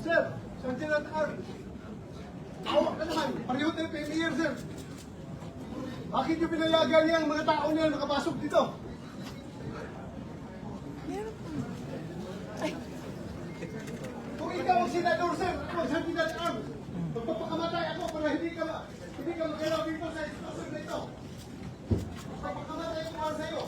Sir, Sergeant at Arms. Awak ka naman. Pareho tayo PMER, sir. Bakit yung pinayagan niya ang mga tao niya nakapasok dito? Kung ikaw ang senador, sir, ako ang Sergeant at Arms. Magpapakamatay ako para hindi ka magalaw dito sa istasyon na ito. Magpapakamatay ako para sa'yo.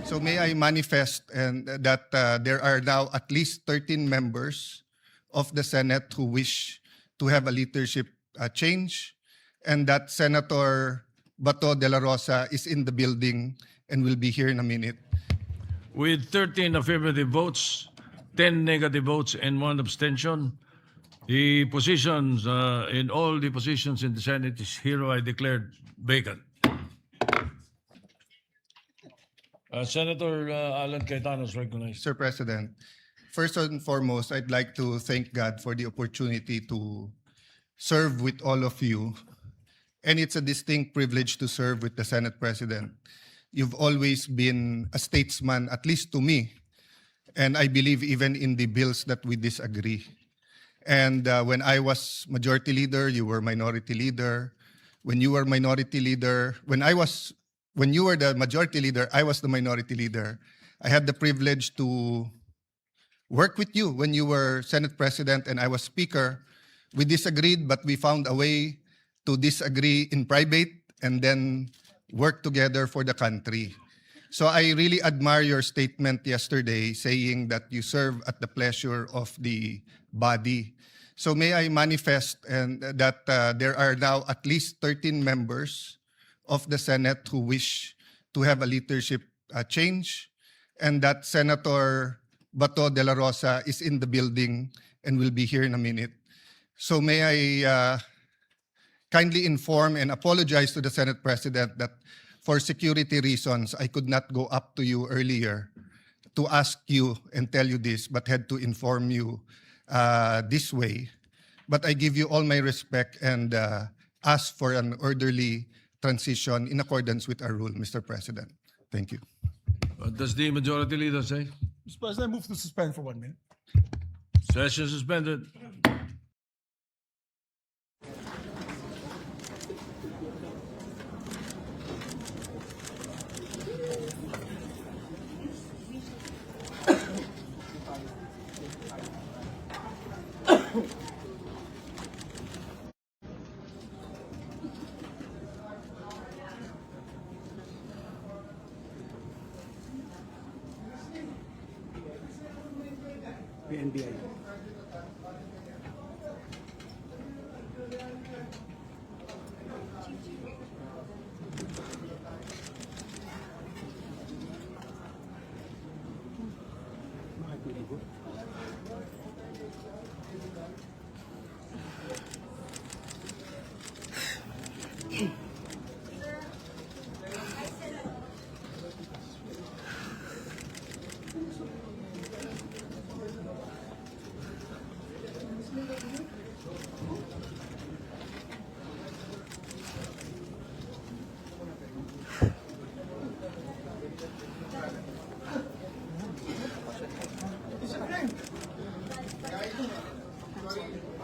So may I manifest and that there are now at least 13 members of the Senate who wish to have a leadership change, and that Senator Bato de la Rosa is in the building and will be here in a minute. With 13 affirmative votes, 10 negative votes, and 1 abstention, the positions in all the positions in the Senate is hereby declared vacant. Senator Alan Cayetano is recognized. Mr. President, first and foremost, I'd like to thank God for the opportunity to serve with all of you. And it's a distinct privilege to serve with the Senate President. You've always been a statesman, at least to me, and I believe even in the bills that we disagree. And when I was majority leader, you were minority leader. When you were minority leader, when you were the majority leader, I was the minority leader. I had the privilege to work with you when you were Senate President and I was Speaker. We disagreed, but we found a way to disagree in private and then work together for the country. So I really admire your statement yesterday saying that you serve at the pleasure of the body. So may I manifest and that there are now at least 13 members of the Senate who wish to have a leadership change, and that Senator Bato de la Rosa is in the building and will be here in a minute. So may I kindly inform and apologize to the Senate President that for security reasons, I could not go up to you earlier to ask you and tell you this, but had to inform you this way. But I give you all my respect and ask for an orderly transition in accordance with our rule, Mr. President. Thank you. What does the majority leader say? Mr. President, I move to suspend for 1 minute. Session suspended. PNBI.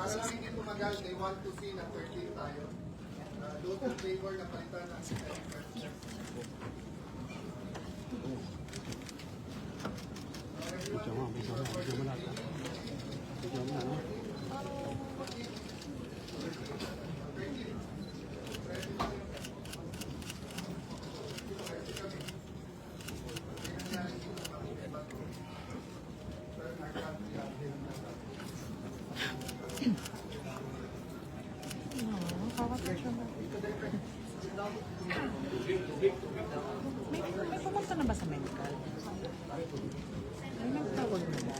Para lang hindi tumagal, they want to see na 13 tayo. Those in favor na palitan ng Senate President. May pumunta na ba sa medical? May nagtawag na ba?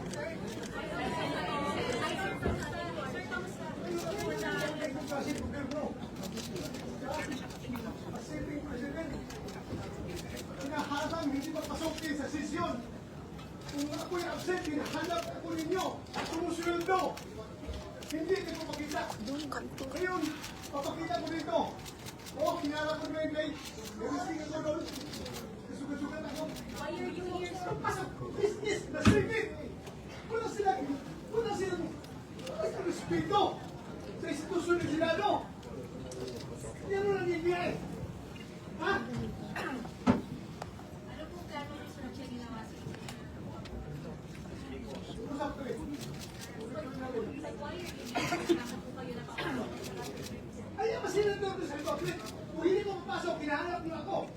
Hinaharang, hindi mapasok din sa sesyon. Kung ako'y absent, hinahanap ako ninyo. Sumusunod. Hindi ko pakita. Ngayon, papakita ko dito. Oh, kinala ko na yung guys. Everything ako doon. Kasugat-sugat ako. Why are you here? Pasok. Business. Nasipit. respeto sa institusyon ng Senado. Hindi mo nangyayari. Ha? Usap ko eh. Ay, ang masinador doon sa Republic. Kung hindi ko mapasok, hinahanap niyo ako.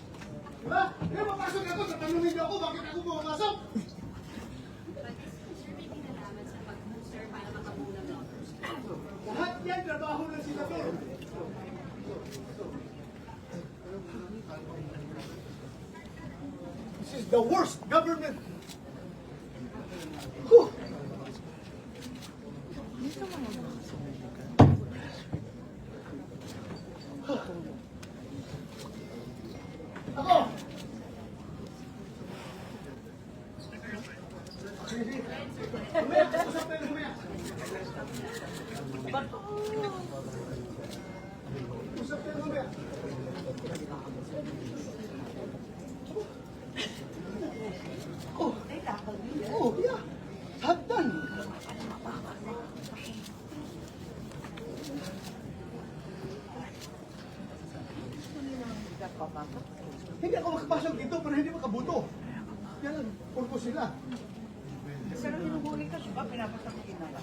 Diba? Hindi mapasok ako, tatanungin niyo ako, bakit ako pumapasok? Lahat yan, trabaho ng senador. This is the worst government. Whew. Ako! Lumaya, usap tayo, lumaya. Usap tayo, lumaya. Oh, yeah. Hagdan. Hindi ako makapasok dito pero hindi makabuto. Yan ang purpose nila. Pero hinuhuli ka, diba? Pinapasok mo ginawa.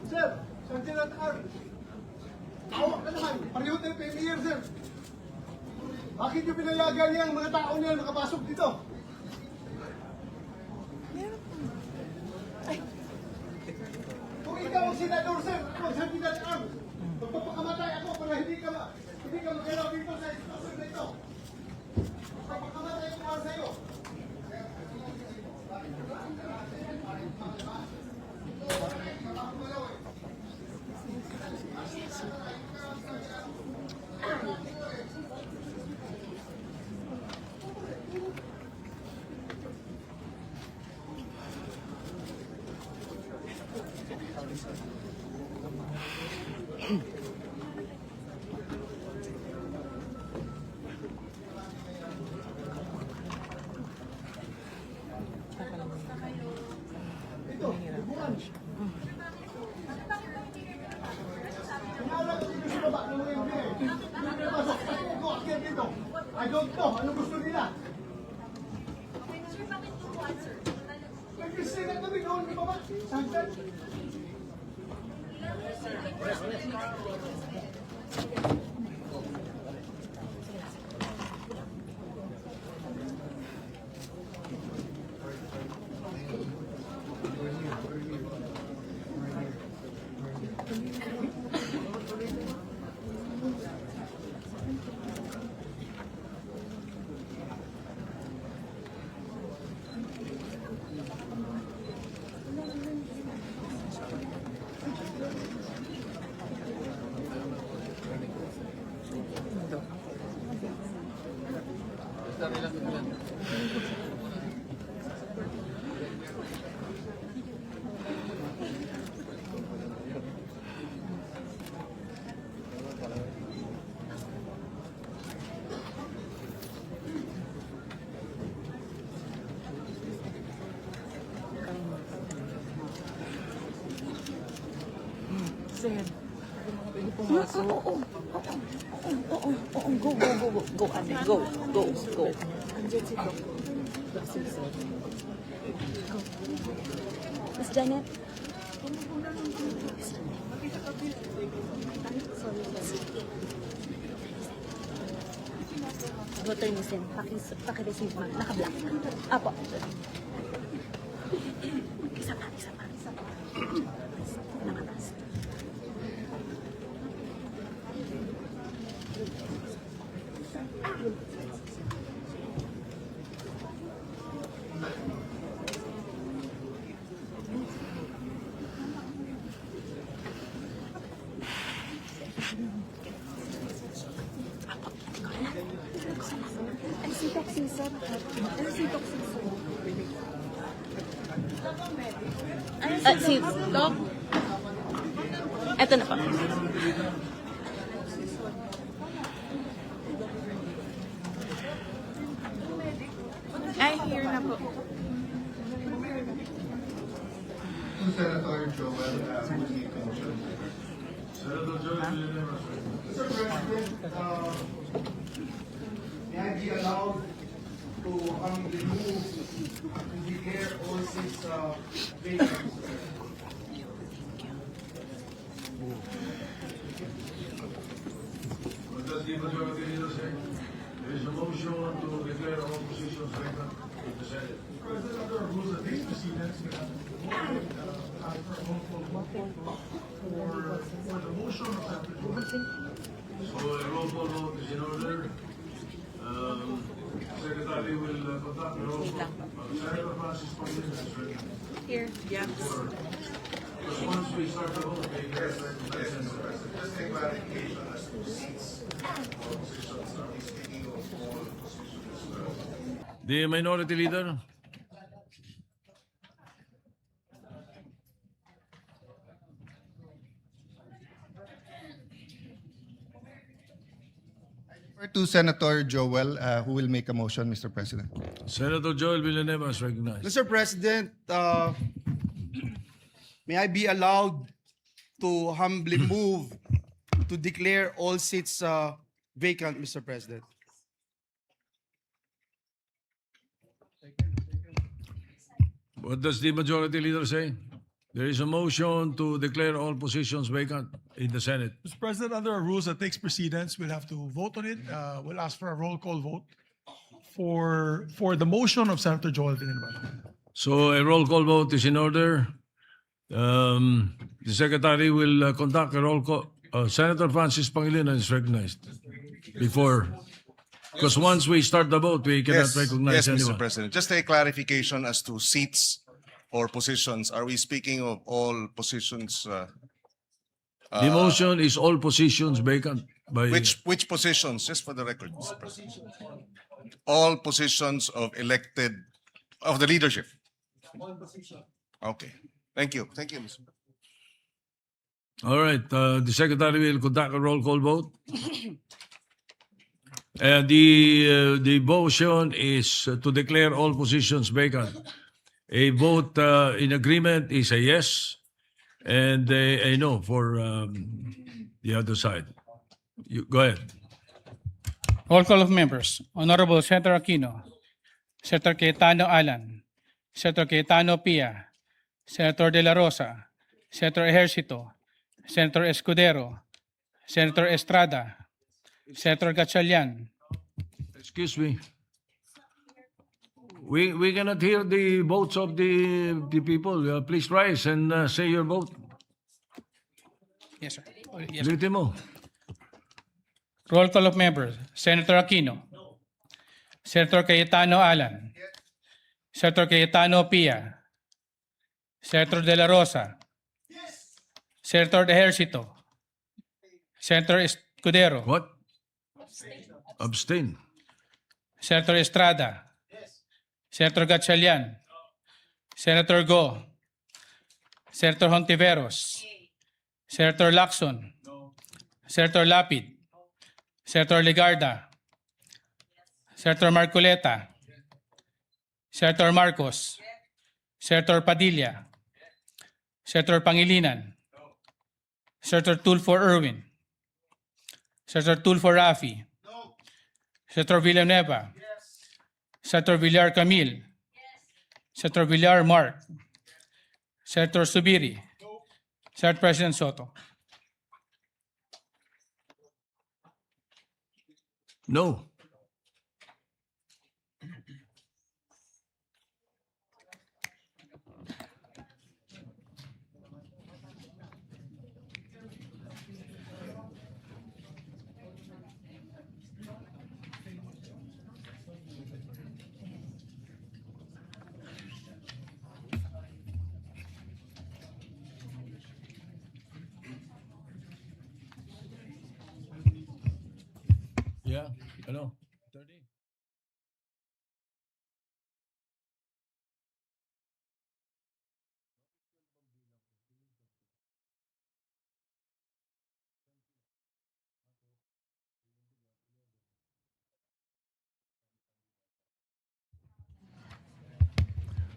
Sir, Sergeant at Arms. Awak ka naman. Pareho tayo premier, sir. Bakit yung pinayagan niya ang mga tao niya makapasok dito? Kung ikaw ang senador, sir, ako ang Sergeant at Arms. Magpapakamatay ako para hindi ka magalaw dito sa institusyon na ito. Magpapakamatay ako para sa'yo. Ito, hubungan. Pinala ko dito sa baba ng mga MBA. Pinapasok ko akyat dito. I don't know. Ano gusto nila? Nag-isay na kami noon di baba. Sagdan. Sir, pwede pumasok. Oo, go, Ate, go. Andiyan si Doc. Miss Janet? Voter ni Sen, paki-receive ma'am. Naka-black. Apo. Isa pa. Nakatas. Ay, si Toxin, sir. Ay, si Toxin, sir. Si Doc? Eto na po. po. Senator Joel will make a motion. Mr. President, may I be allowed to remove and declare all six vacant? What does the majority leader say? There is a motion to declare all positions vacant in the Senate. President, under rules of these proceedings, we have to ask for a roll call vote for the motion of Senator Joel. So a roll call vote is in order. Secretary will conduct a roll call. Senator Francis Pangilinan is ready. Here. Yeah. Because once we start the vote, we can recognize and Just a clarification as to seats or positions. Are we speaking of all positions? the minority leader. To Senator Joel, who will make a motion, Mr. President. Senator Joel Villanueva is recognized. Mr. President, may I be allowed to humbly move to declare all seats vacant, Mr. President? What does the majority leader say? There is a motion to declare all positions vacant in the Senate. Mr. President, under our rules that takes precedence, we'll have to vote on it. We'll ask for a roll call vote for the motion of Senator Joel Villanueva. So a roll call vote is in order. The secretary will conduct a roll call. Senator Francis Pangilinan is recognized before. Because once we start the vote, we cannot recognize yes, anyone. Mr. President. Just a clarification as to seats or positions. Are we speaking of all positions? The motion is all positions vacant by Which positions? Just for the record, Mr. President. All positions of elected of the leadership. Okay. Thank you. Thank you, Mr. All right, the secretary will conduct a roll call vote. The motion is to declare all positions vacant. A vote in agreement is a yes, and a no for the other side. You, go ahead. Roll call of members. Honorable Senator Aquino, Senator Cayetano Alan, Senator Cayetano Pia, Senator De La Rosa, Senator Ejercito, Senator Escudero, Senator Estrada, Senator Gatchalian, Excuse me. We cannot hear the votes of the people. Please rise and say your vote. yes sir. Yes, sir. Ulitin mo. Roll call of members. Senator Aquino, Senator Cayetano Alan, Senator Cayetano Pia, Senator De La Rosa, Senator Ejercito, Senator Escudero, What? Abstain. Senator Estrada, Senator Gatchalian, Senator Go, Senator Hontiveros, Senator Lacson, Senator Lapid, Senator Ligarda, Senator Marcoleta, Senator Marcos, Senator Padilla, Senator Pangilinan, Senator Tulfo Erwin, Senator Tulfo Rafi, Senator Villanueva, Senator Villar Camille, Senator Villar Mark, Senator Subiri, Senate President Soto. No. Yeah, ano? 30.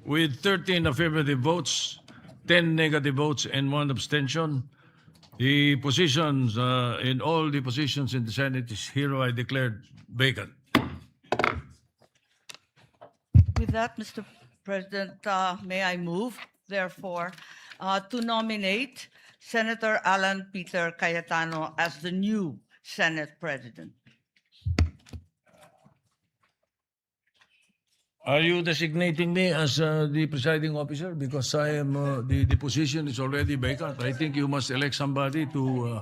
With 13 affirmative votes, 10 negative votes, and 1 abstention, the positions in all the positions in the Senate is hereby declared vacant. With that, Mr. President, may I move, therefore, to nominate Senator Alan Peter Cayetano as the new Senate President. Are you designating me as the presiding officer? Because I am, the position is already vacant. I think you must elect somebody to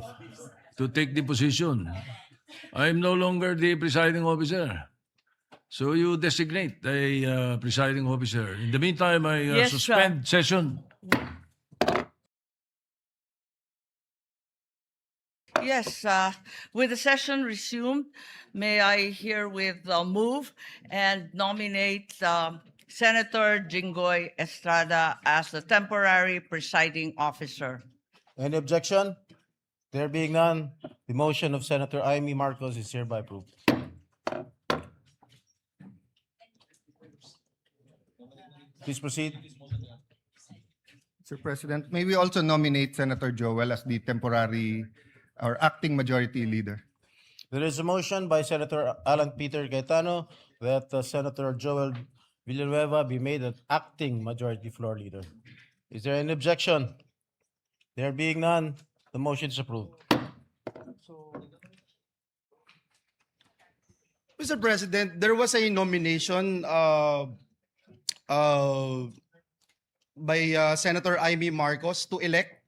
take the position. I am no longer the presiding officer. So you designate a presiding officer. In the meantime, I Yes, suspend session. Yes, with the session resumed, may I herewith move and nominate Senator Jinggoy Estrada as the temporary presiding officer. Any objection? There being none, the motion of Senator Amy Marcos is hereby approved. Please proceed. Mr. President, may we also nominate Senator Joel as the temporary or acting majority leader? There is a motion by Senator Alan Peter Cayetano that Senator Joel Villanueva be made an acting majority floor leader. Is there any objection? There being none, the motion is approved. Mr. President, there was a nomination by Senator Amy Marcos to elect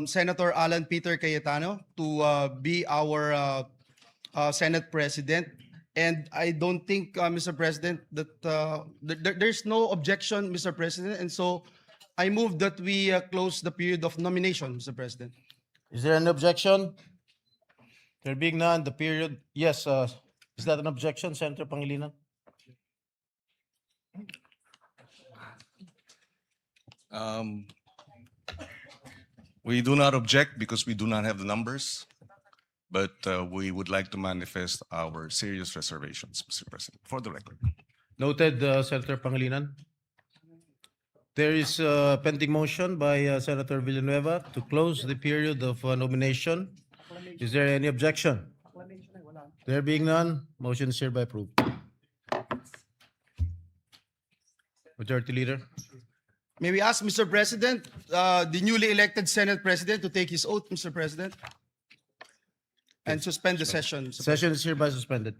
Senator Alan Peter Cayetano to be our Senate President. And I don't think, Mr. President, that there's no objection, Mr. President. And so I move that we close the period of nomination, Mr. President. Is there an objection? There being none, the period, yes, is that an objection, Senator Pangilinan? We do not object because we do not have the numbers, but we would like to manifest our serious reservations, Mr. President, for the record. Noted, Senator Pangilinan. There is a pending motion by Senator Villanueva to close the period of nomination. Is there any objection? There being none, motion is hereby approved. Majority Leader. May we ask, Mr. President, the newly elected Senate President to take his oath, Mr. President, and suspend the session. Mr. Session is hereby suspended.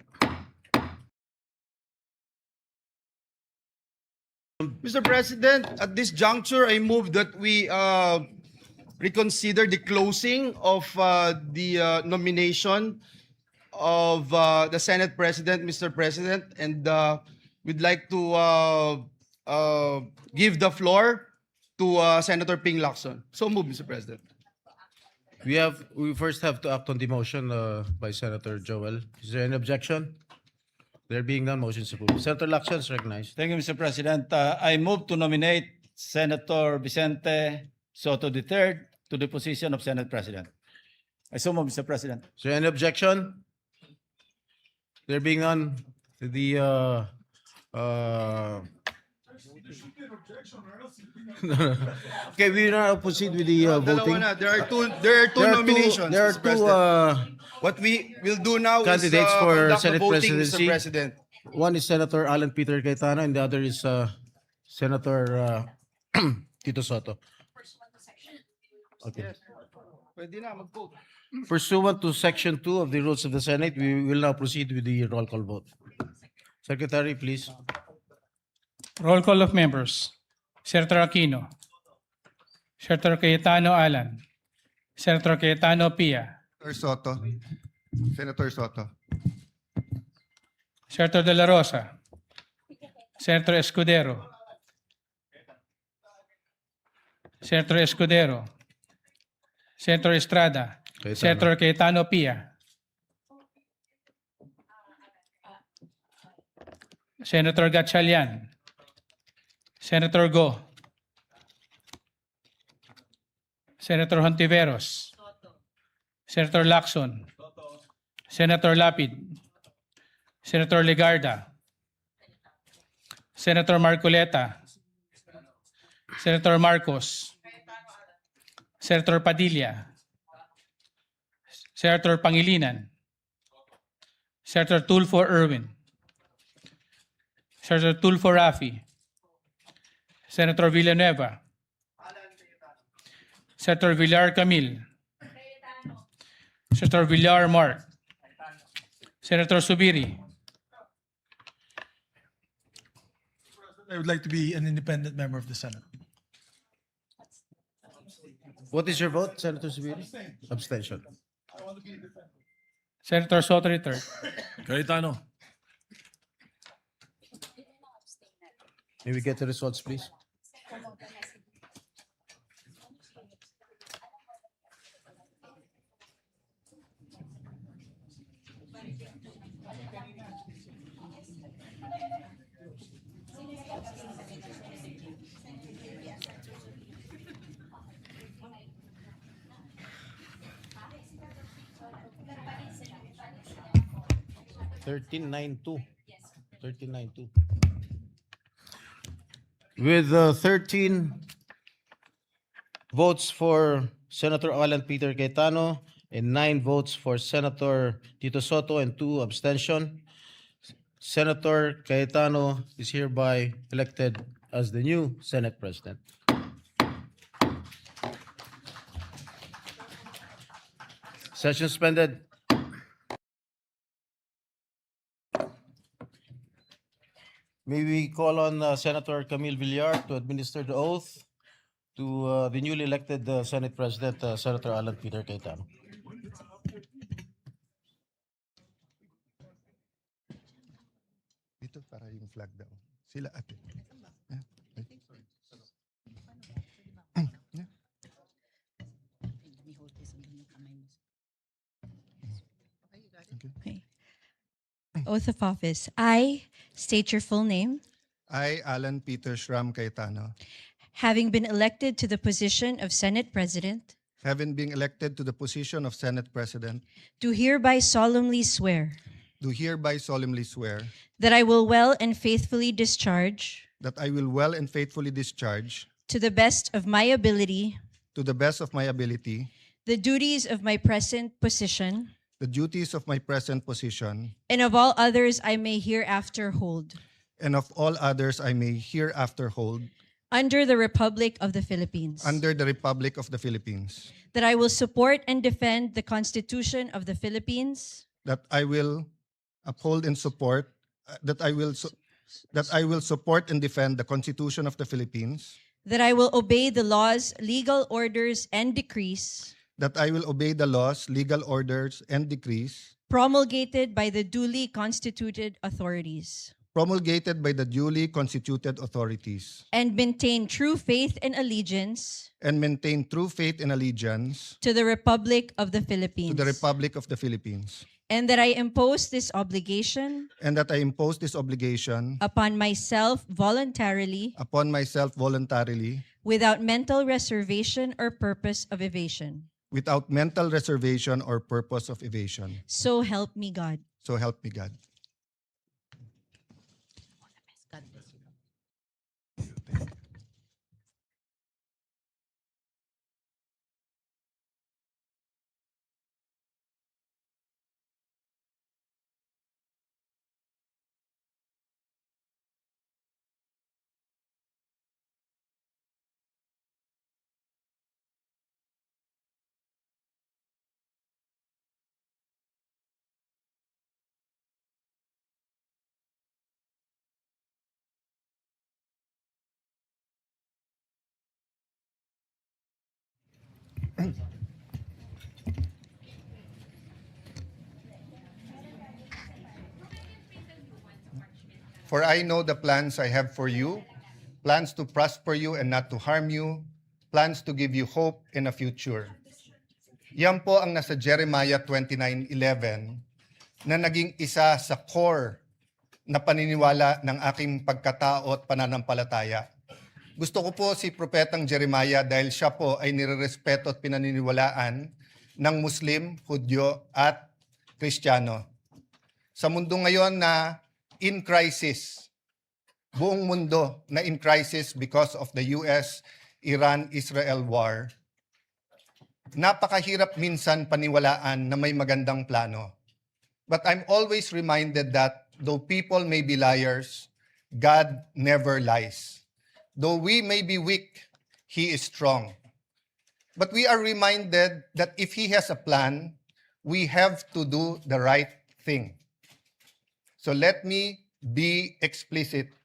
Mr. President, at this juncture, I move that we reconsider the closing of the nomination of the Senate President, Mr. President, and we'd like to give the floor to Senator Ping Lacson. So move, Mr. President. We first have to act on the motion by Senator Joel. Is there any objection? There being none, motion is approved. Senator Lacson is recognized. Thank you, Mr. President. I move to nominate Senator Vicente Soto III to the position of Senate President. I so move, Mr. President. Is there any objection? There being none, the okay, we now proceed with the voting. Dalawa na. There are two nominations, There are Mr. two President. What we will do now candidates is for conduct the Senate voting, presidency. Mr. President. One is Senator Alan Peter Cayetano and the other is Senator Tito Soto. Okay. Pwede na, mag-vote. Pursuant to Section 2 of the Rules of the Senate, we will now proceed with the roll call vote. Secretary, please. Roll call of members. Senator Aquino. Senator Cayetano Alan. Senator Cayetano Pia. Senator Soto. Senator De La Rosa. Senator Escudero. Senator Escudero. Senator Estrada. Cayetano. Senator Cayetano Pia. Senator Gatchalian. Senator Go. Senator Hontiveros. Senator Lacson. Senator Lapid. Senator Legarda. Senator Marcoleta. Senator Marcos, Senator Padilla, Senator Pangilinan, Senator Tulfo Erwin, Senator Tulfo Rafi, Senator Villanueva, Senator Villar Camil, Senator Villar Mark, Senator Subiri, I would like to be an independent member of the Senate. What is your vote, Senator Subiri? Abstention. Senator Soto III, Cayetano. May we get the results, please? $13.92. $13.92. With 13 votes for Senator Alan Peter Cayetano and 9 votes for Senator Tito Soto and 2 abstention, Senator Cayetano is hereby elected as the new Senate President. Session suspended. May we call on Senator Camille Villar to administer the oath to the newly elected Senate President, Senator Alan Peter Cayetano. Dito para yung flag daw. Sila ate. Yeah. Okay. Oath of office. I state your full name. I, Alan Peter Shram Cayetano, Having been elected to the position of Senate President, having been elected to the position of Senate President, do hereby solemnly swear do hereby solemnly swear that I will well and faithfully discharge, that I will well and faithfully discharge, to the best of my ability, to the best of my ability, the duties of my present position the duties of my present position, and of all others I may hereafter hold, and of all others I may hereafter hold, under the Republic of the Philippines. under the Republic of the Philippines, That I will support and defend the Constitution of the Philippines, that I will uphold and support, that I will support and defend the Constitution of the Philippines, that I will obey the laws, legal orders, and decrees that I will obey the laws, legal orders, and decrees promulgated by the duly constituted authorities, promulgated by the duly constituted authorities, and maintain true faith and allegiance and maintain true faith and allegiance to the Republic of the to Philippines, the Republic of the Philippines, and that I impose this obligation and that I impose this obligation upon myself voluntarily, without mental reservation or purpose of evasion. without mental reservation or purpose of evasion. So help me God. So help me God. God bless you. For I know the plans I have for you, plans to prosper you and not to harm you, plans to give you hope in a future. Yan po ang nasa Jeremiah 29:11 na naging isa sa core na paniniwala ng aking pagkatao at pananampalataya. Gusto ko po si Propetang Jeremiah dahil siya po ay nirerespeto at pinaniniwalaan ng Muslim, Hudyo at Kristiyano. Sa mundo ngayon na in crisis, buong mundo na in crisis because of the US-Iran-Israel war, napakahirap minsan paniwalaan na may magandang plano. But I'm always reminded that though people may be liars, God never lies. Though we may be weak, He is strong. But we are reminded that if He has a plan, we have to do the right thing. So let me be explicit.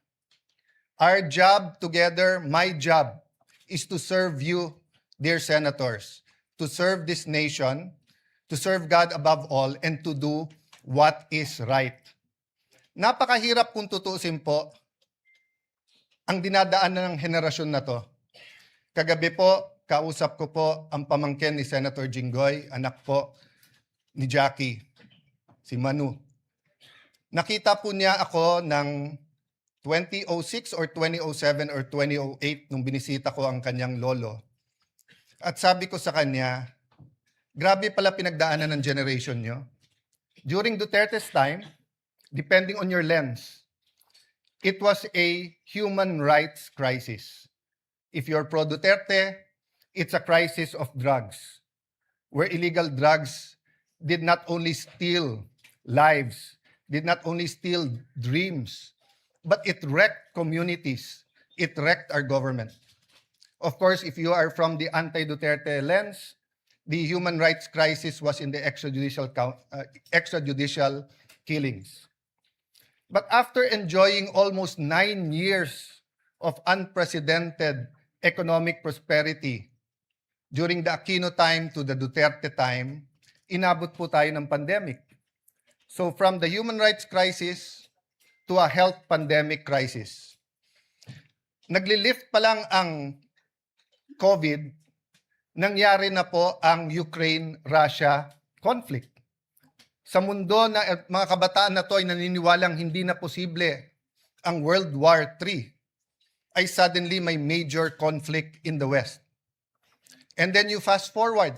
Our job together, my job, is to serve you, dear senators, to serve this nation, to serve God above all, and to do what is right. Napakahirap kung tutuusin po ang dinadaanan ng henerasyon na to. Kagabi po, kausap ko po ang pamangkin ni Senator Jinggoy, anak po ni Jackie, si Manu. Nakita po niya ako ng 2006 or 2007 or 2008 nung binisita ko ang kanyang lolo. At sabi ko sa kanya, grabe pala pinagdaanan ng generation nyo. During Duterte's time, depending on your lens, it was a human rights crisis. If you're pro-Duterte, it's a crisis of drugs, where illegal drugs did not only steal lives, did not only steal dreams, but it wrecked communities. It wrecked our government. Of course, if you are from the anti-Duterte lens, the human rights crisis was in the extrajudicial killings. But after enjoying almost 9 years of unprecedented economic prosperity during the Aquino time to the Duterte time, inabot po tayo ng pandemic. So from the human rights crisis to a health pandemic crisis. Naglilift pa lang ang COVID, nangyari na po ang Ukraine-Russia conflict. Sa mundo na mga kabataan na to ay naniniwalang hindi na posible ang World War III, ay suddenly may major conflict in the West. And then you fast forward.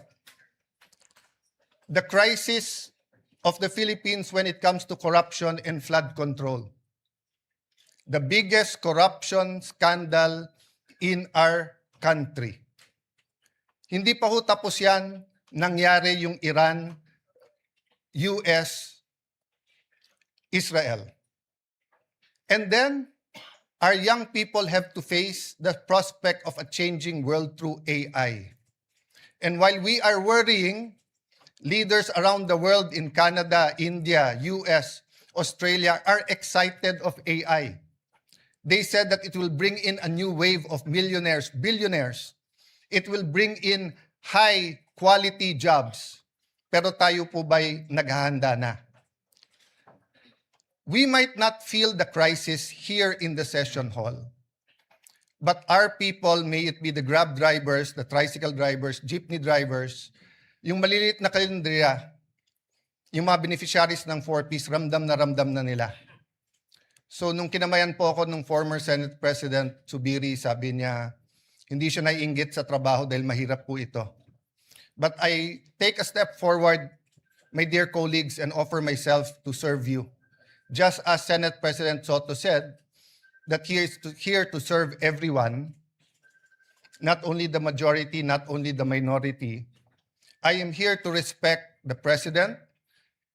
The crisis of the Philippines when it comes to corruption and flood control. The biggest corruption scandal in our country. Hindi pa ho tapos yan, nangyari yung Iran, US, Israel. And then, our young people have to face the prospect of a changing world through AI. And while we are worrying, leaders around the world in Canada, India, US, Australia are excited of AI. They said that it will bring in a new wave of millionaires, billionaires. It will bring in high-quality jobs. Pero tayo po ba'y naghahanda na? We might not feel the crisis here in the session hall. But our people, may it be the Grab drivers, the tricycle drivers, jeepney drivers, yung maliliit na kalendriya, yung mga beneficiaries ng 4Ps, ramdam na nila. So nung kinamayan po ako ng former Senate President Zubiri, sabi niya, hindi siya naiinggit sa trabaho dahil mahirap po ito. But I take a step forward, my dear colleagues, and offer myself to serve you. Just as Senate President Soto said, that he is here to serve everyone, not only the majority, not only the minority. I am here to respect the President,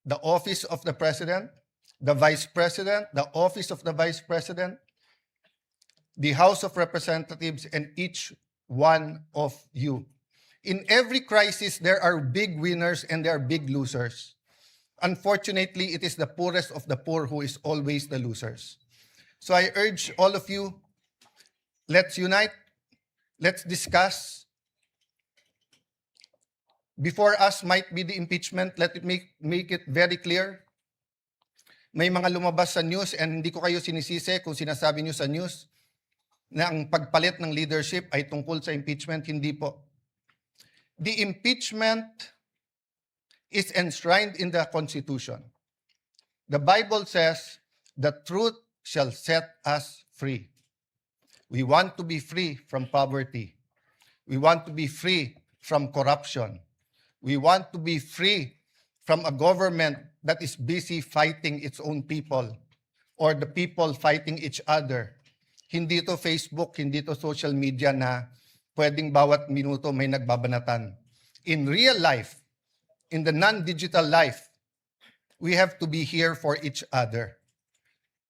the office of the President, the Vice President, the office of the Vice President, the House of Representatives, and each one of you. In every crisis, there are big winners and there are big losers. Unfortunately, it is the poorest of the poor who is always the losers. So I urge all of you, let's unite, let's discuss. Before us might be the impeachment, let it make it very clear. May mga lumabas sa news, and hindi ko kayo sinisisi kung sinasabi niyo sa news na ang pagpalit ng leadership ay tungkol sa impeachment. Hindi po. The impeachment is enshrined in the Constitution. The Bible says, the truth shall set us free. We want to be free from poverty. We want to be free from corruption. We want to be free from a government that is busy fighting its own people or the people fighting each other Hindi to Facebook, hindi to social media na pwedeng bawat minuto may nagbabanatan. In real life, in the non-digital life, we have to be here for each other.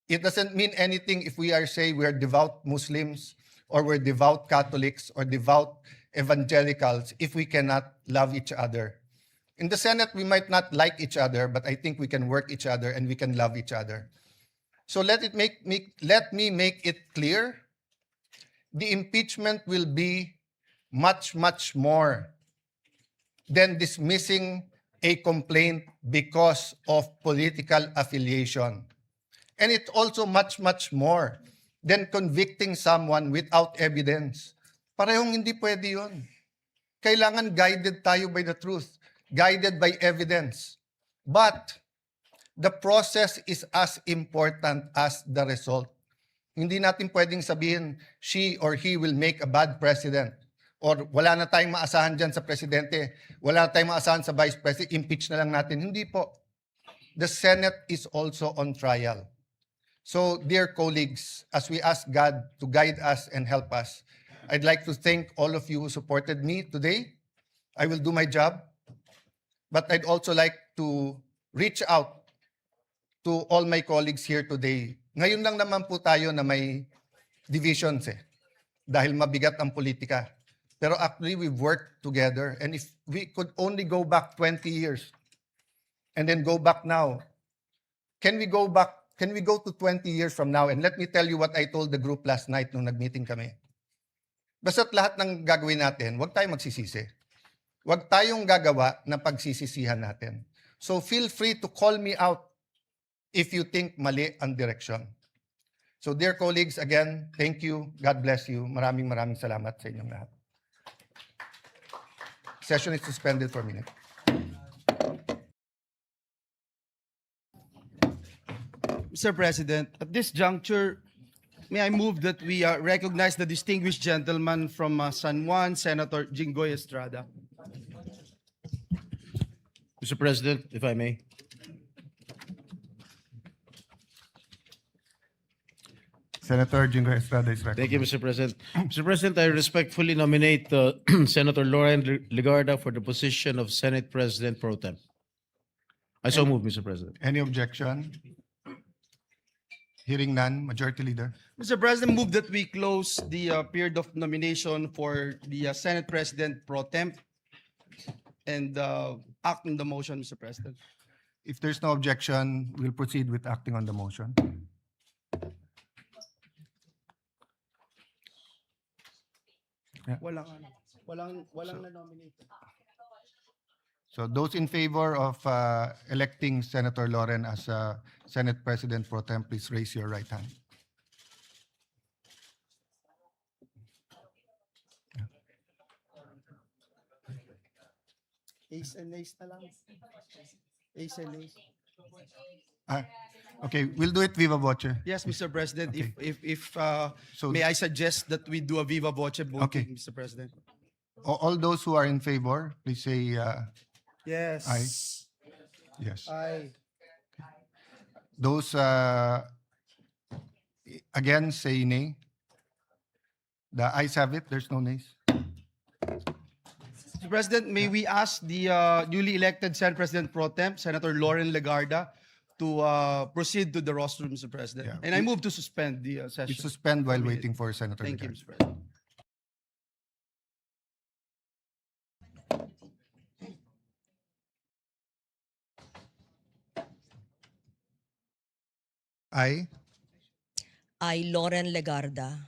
It doesn't mean anything if we are say we are devout Muslims or we're devout Catholics or devout evangelicals if we cannot love each other. In the Senate, we might not like each other, but I think we can work each other and we can love each other. So let me make it clear, the impeachment will be much, much more than dismissing a complaint because of political affiliation. And it's also much, much more than convicting someone without evidence. Parehong hindi pwede yun. Kailangan guided tayo by the truth, guided by evidence. But the process is as important as the result. Hindi natin pwedeng sabihin, she or he will make a bad president. Or wala na tayong maasahan dyan sa presidente, wala na tayong maasahan sa vice president, impeach na lang natin. Hindi po. The Senate is also on trial. So, dear colleagues, as we ask God to guide us and help us, I'd like to thank all of you who supported me today. I will do my job. But I'd also like to reach out to all my colleagues here today. Ngayon lang naman po tayo na may divisions dahil mabigat ang politika. Pero actually, we've worked together. And if we could only go back 20 years and then go back now, can we go to 20 years from now? And let me tell you what I told the group last night nung nag-meeting kami. Basta't lahat ng gagawin natin, huwag tayong magsisisi. Huwag tayong gagawa na pagsisisihan natin. So feel free to call me out if you think mali ang direction. So dear colleagues, again, thank you. God bless you. Maraming salamat sa inyong lahat. Session is suspended for a minute. Mr. President, at this juncture, may I move that we recognize the distinguished gentleman from San Juan, Senator Jinggoy Estrada. Mr. President, if I may. Senator Jinggoy Estrada is recognized. Thank you, Mr. President. Mr. President, I respectfully nominate Senator Lauren Legarda for the position of Senate President Pro Tem. I so move, Mr. President. Any objection? Hearing none, Majority Leader. Mr. President, move that we close the period of nomination for the Senate President Pro Tem and act on the motion, Mr. President. If there's no objection, we'll proceed with acting on the motion. Walang na-nominate. So those in favor of electing Senator Lauren as Senate President Pro Tem, please raise your right hand. Ace and ace na lang. Ace and ace. Okay, we'll do it viva voce. Yes, Mr. President, Okay. if So- may I suggest that we do a viva voce voting, Okay. Mr. President? All those who are in favor, please say Yes. Aye. yes. Aye. Those against, say nay. The ayes have it, there's no nays. Mr. President, may we ask the newly elected Senate President Pro Tem, Senator Lauren Legarda, to proceed to the rostrum, Mr. President. Yeah. And I move to suspend the We session. suspend while waiting for Senator Thank you, Legarda. Mr. President. I, Lauren Legarda,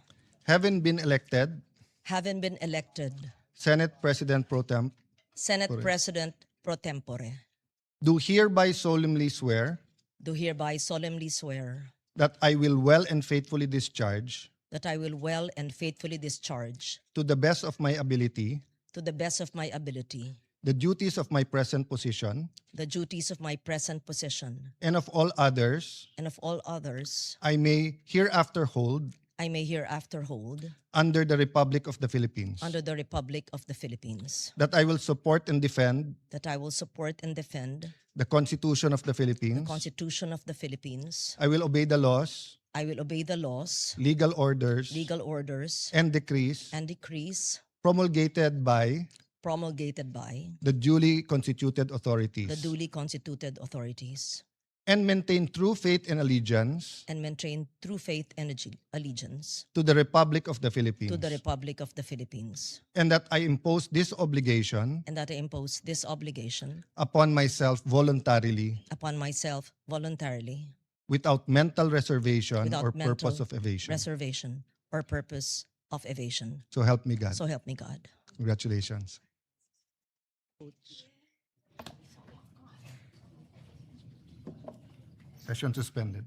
having been elected having been elected Senate President Pro Tem, Senate Correct. President pro tempore, do hereby solemnly swear do hereby solemnly swear that I will well and faithfully discharge, that I will well and faithfully discharge, to the best of my ability, to the best of my ability, the duties of my present position, the duties of my present position, and of all others and of all others I may hereafter hold I may hereafter hold under the Republic of the Philippines. under the Republic of the Philippines, That I will support and defend that I will support and defend the Constitution of the the Philippines. Constitution of the Philippines. I will obey the laws I will obey the laws, legal orders, legal orders, and decrees and decrees promulgated by promulgated by the duly constituted authorities, the duly constituted authorities, and maintain true faith and allegiance and maintain true faith and allegiance to the Republic of the Philippines, to the Republic of the Philippines, and that I impose this obligation and that I impose this obligation upon myself voluntarily, upon myself voluntarily, without mental reservation without or mental purpose of evasion. reservation or purpose of evasion. So help me God. So help me God. Congratulations. Session suspended.